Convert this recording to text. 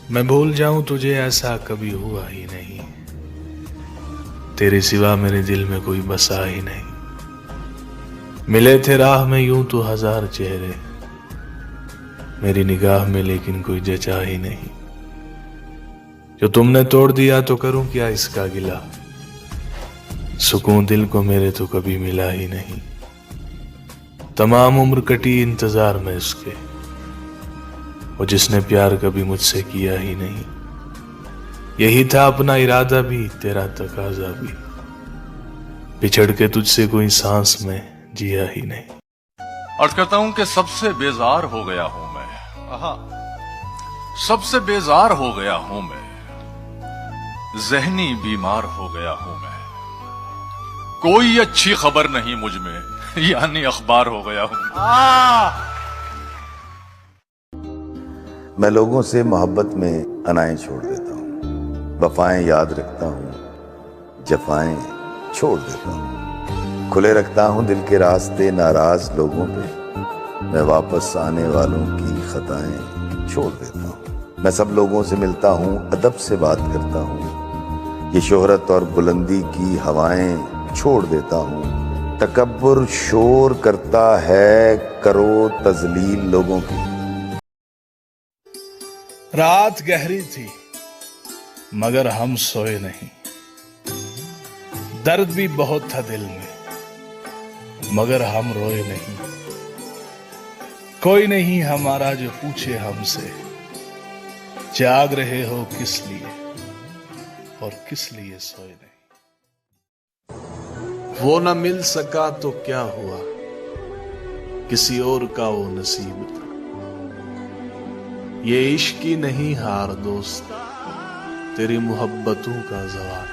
मैं भूल जाऊं तुझे ऐसा कभी हुआ ही नहीं। तेरे सिवा मेरे दिल में कोई बसा ही नहीं। मिले थे राह में यूं तो हजार चेहरे, मेरी निगाह में लेकिन कोई जचा ही नहीं। जो तुमने तोड़ दिया तो करूं क्या इसका गिला, सुकून दिल को मेरे तो कभी मिला ही नहीं। तमाम उम्र कटी इंतजार में उसके, वो जिसने प्यार कभी मुझसे किया ही नहीं। यही था अपना इरादा भी, तेरा तकाजा भी, बिछड़ के तुझसे कोई सांस में जिया ही नहीं। अर्ज करता हूं कि सबसे बेजार हो गया हूं मैं, सबसे बेजार हो गया हूं मैं, जहनी बीमार हो गया हूं मैं। कोई अच्छी खबर नहीं मुझ में, यानी अखबार हो गया हूं। मैं लोगों से मोहब्बत में अनाएं छोड़ देता हूँ, वफाएं याद रखता हूँ, जफाएं छोड़ देता हूँ। खुले रखता हूँ दिल के रास्ते नाराज लोगों पे, मैं वापस आने वालों की खताएं छोड़ देता हूँ। मैं सब लोगों से मिलता हूँ, अदब से बात करता हूँ, ये शोहरत और बुलंदी की हवाएं छोड़ देता हूँ। तकब्बुर शोर करता है, करो तजलील लोगों की। रात गहरी थी मगर हम सोए नहीं, दर्द भी बहुत था दिल में मगर हम रोए नहीं। कोई नहीं हमारा जो पूछे हमसे, जाग रहे हो किस लिए और किस लिए सोए नहीं। वो न मिल सका तो क्या हुआ, किसी और का वो नसीब था। ये इश्क की नहीं हार दोस्त, तेरी मोहब्बतों का जवाब।